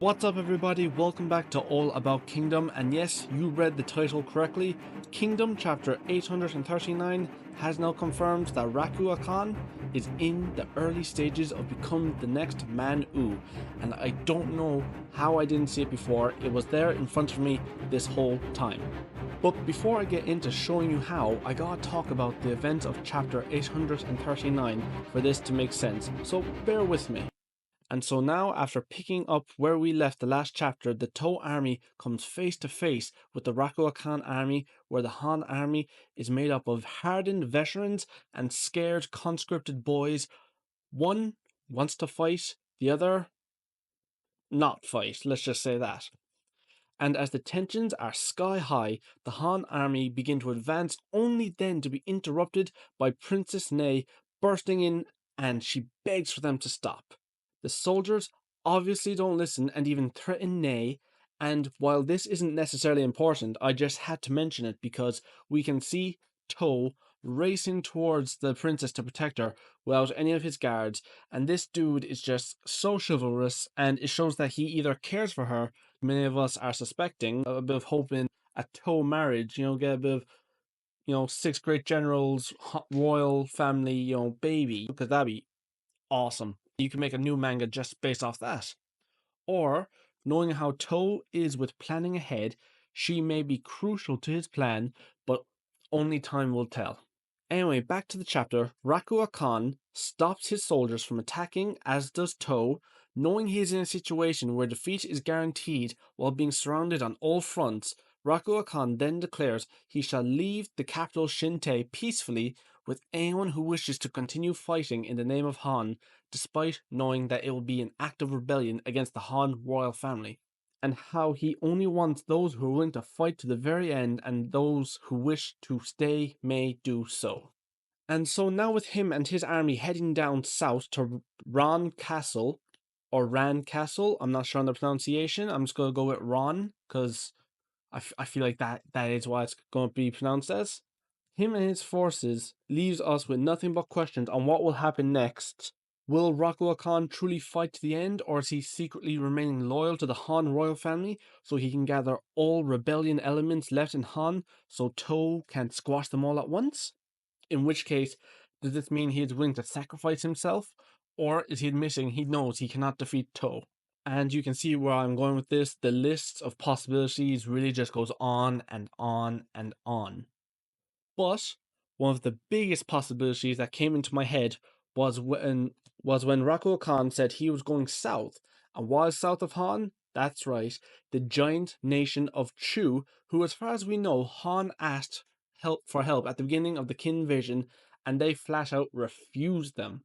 What's up everybody, welcome back to All About Kingdom, and yes, you read the title correctly. Kingdom chapter 839 has now confirmed that Raku Akan is in the early stages of becoming the next Man-U, and I don't know how I didn't see it before. It was there in front of me this whole time. But before I get into showing you how, I gotta talk about the events of chapter 839 for this to make sense, so bear with me. And so now, after picking up where we left the last chapter, the Tow army comes face to face with the Rakuakan army, where the Han army is made up of hardened veterans and scared conscripted boys. One wants to fight, the other not fight, let's just say that. And as the tensions are sky high, the Han army begin to advance, only then to be interrupted by Princess Ney bursting in, and she begs for them to stop. The soldiers obviously don't listen and even threaten Ney, and while this isn't necessarily important, I just had to mention it because we can see Tow racing towards the princess to protect her without any of his guards, and this dude is just so chivalrous, and it shows that he either cares for her. Many of us are suspecting a bit of hope in a Tow marriage, get a bit of, six great generals, royal family, baby, because that'd be awesome. You can make a new manga just based off that. Or, knowing how Tow is with planning ahead, she may be crucial to his plan, but only time will tell. Anyway, back to the chapter. Raku Akan stops his soldiers from attacking, as does Tow, knowing he is in a situation where defeat is guaranteed while being surrounded on all fronts. Raku Akan then declares he shall leave the capital Shin peacefully with anyone who wishes to continue fighting in the name of Han, despite knowing that it will be an act of rebellion against the Han royal family, and how he only wants those who are willing to fight to the very end, and those who wish to stay may do so. And so now, with him and his army heading down south to Ron Castle, or Ran Castle, I'm not sure on the pronunciation, I'm just going to go with Ron, because I feel like that is what it's going to be pronounced as. Him and his forces leaves us with nothing but questions on what will happen next. Will Rakuakan truly fight to the end, or is he secretly remaining loyal to the Han royal family so he can gather all rebellion elements left in Han so Tow can squash them all at once? In which case, does this mean he is willing to sacrifice himself, or is he admitting he knows he cannot defeat Tow? And you can see where I'm going with this. The list of possibilities really just goes on and on and on. But one of the biggest possibilities that came into my head was when Raku Khan said he was going south. And while south of Han, that's right, the giant nation of Chu, who, as far as we know, Han asked for help at the beginning of the Qin invasion, and they flat out refused them.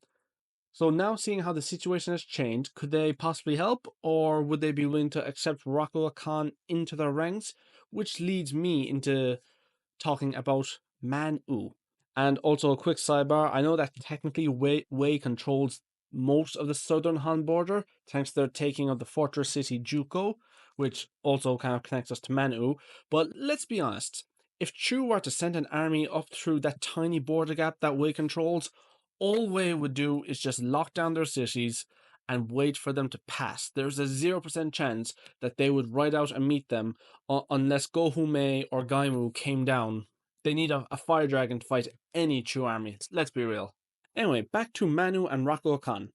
So now, seeing how the situation has changed, could they possibly help, or would they be willing to accept Raku Khan into their ranks? Which leads me into talking about Man-U. And also a quick sidebar, I know that technically Wei controls most of the southern Han border, thanks to their taking of the fortress city Juko, which also kind of connects us to Man-U. But let's be honest, if Chu were to send an army up through that tiny border gap that Wei controls, all Wei would do is just lock down their cities and wait for them to pass. There's a 0% chance that they would ride out and meet them unless Gohume or Gaimu came down. They need a fire dragon to fight any Chu army, let's be real. Anyway, back to Manu and Rakuakan.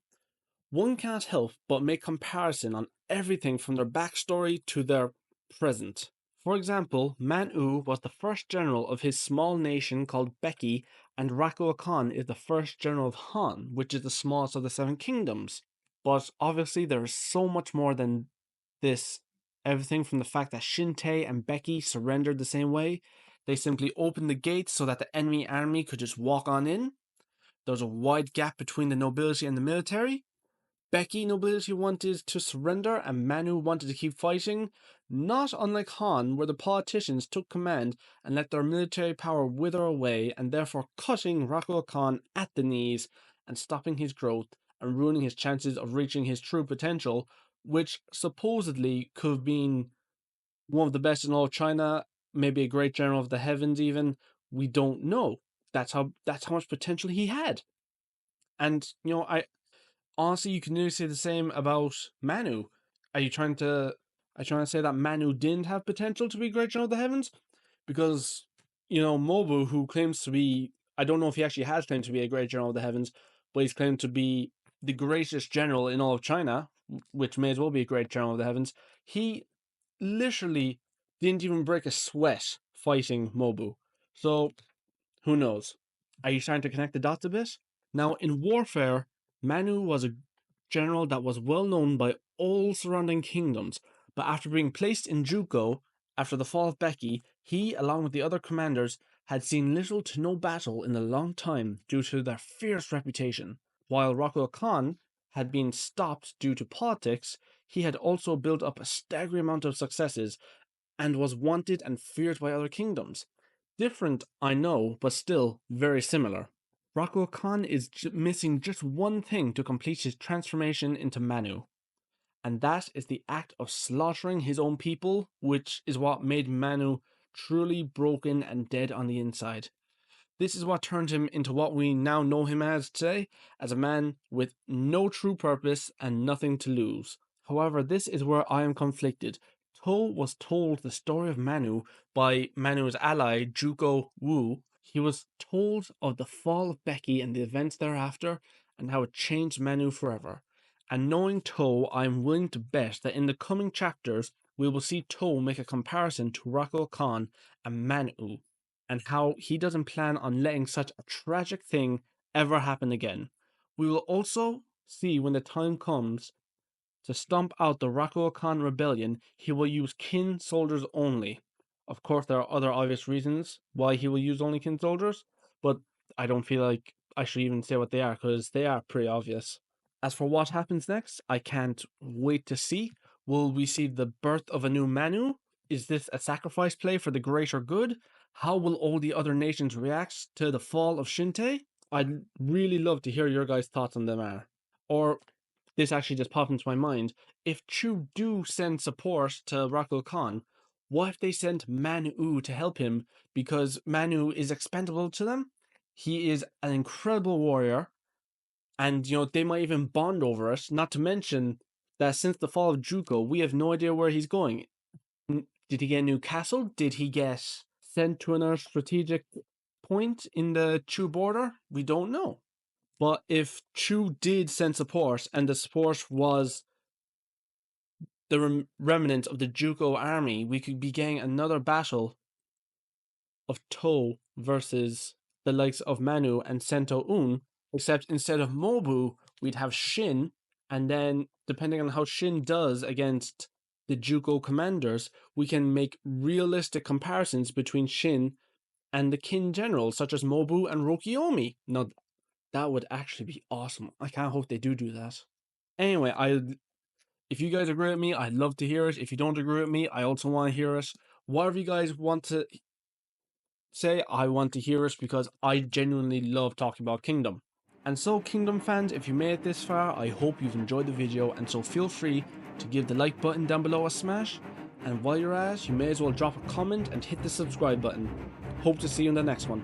One can't help but make comparison on everything from their backstory to their present. For example, Manu was the first general of his small nation called Beki, and Rakuakan is the first general of Han, which is the smallest of the seven kingdoms. But obviously there is so much more than this. Everything from the fact that Shinte and Beki surrendered the same way. They simply opened the gates so that the enemy army could just walk on in. There's a wide gap between the nobility and the military. Beki nobility wanted to surrender and Manu wanted to keep fighting, not unlike Han, where the politicians took command and let their military power wither away, and therefore cutting Rakuakan at the knees and stopping his growth and ruining his chances of reaching his true potential, which supposedly could have been one of the best in all of China, maybe a great general of the heavens even. We don't know. That's how much potential he had. And I honestly, you can nearly say the same about Manu. Are you trying to say that Manu didn't have potential to be great general of the heavens? Because, Mobu, who claims to be, I don't know if he actually has claimed to be a great general of the heavens, but he's claimed to be the greatest general in all of China, which may as well be a great general of the heavens. He literally didn't even break a sweat fighting Mobu. So, who knows? Are you starting to connect the dots a bit? Now, in warfare, Manu was a general that was well known by all surrounding kingdoms, but after being placed in Juko after the fall of Becky, he, along with the other commanders, had seen little to no battle in a long time due to their fierce reputation. While Raku Akan had been stopped due to politics, he had also built up a staggering amount of successes and was wanted and feared by other kingdoms. Different, I know, but still very similar. Rakuakan is missing just one thing to complete his transformation into Manu, and that is the act of slaughtering his own people, which is what made Manu truly broken and dead on the inside. This is what turned him into what we now know him as today, as a man with no true purpose and nothing to lose. However, this is where I am conflicted. To was told the story of Manu by Manu's ally, Juko Wu. He was told of the fall of Becky and the events thereafter, and how it changed Manu forever. And knowing To, I am willing to bet that in the coming chapters, we will see To make a comparison to Raku Khan and Manu, and how he doesn't plan on letting such a tragic thing ever happen again. We will also see when the time comes to stomp out the Rakuakan rebellion, he will use kin soldiers only. Of course, there are other obvious reasons why he will use only kin soldiers, but I don't feel like I should even say what they are because they are pretty obvious. As for what happens next, I can't wait to see. Will we see the birth of a new Manu? Is this a sacrifice play for the greater good? How will all the other nations react to the fall of Shinte? I'd really love to hear your guys' thoughts on them are. Or this actually just popped into my mind. If Chu do send support to Raku Khan, what if they sent Manu to help him because Manu is expendable to them? He is an incredible warrior, and they might even bond over it. Not to mention that since the fall of Juko, we have no idea where he's going. Did he get a new castle? Did he get sent to another strategic point in the Chu border? We don't know. But if Chu did send support, and the support was the remnant of the Juko army, we could be getting another battle of To versus the likes of Manu and Sento Un, except instead of Mobu, we'd have Shin, and then depending on how Shin does against the Juko commanders, we can make realistic comparisons between Shin and the kin generals such as Mobu and Rokiomi. Now, that would actually be awesome. I can't hope they do that. Anyway, if you guys agree with me, I'd love to hear it. If you don't agree with me, I also want to hear it. Whatever you guys want to say, I want to hear it because I genuinely love talking about Kingdom. And so, Kingdom fans, if you made it this far, I hope you've enjoyed the video, and so feel free to give the like button down below a smash, and while you're at it, you may as well drop a comment and hit the subscribe button. Hope to see you in the next one.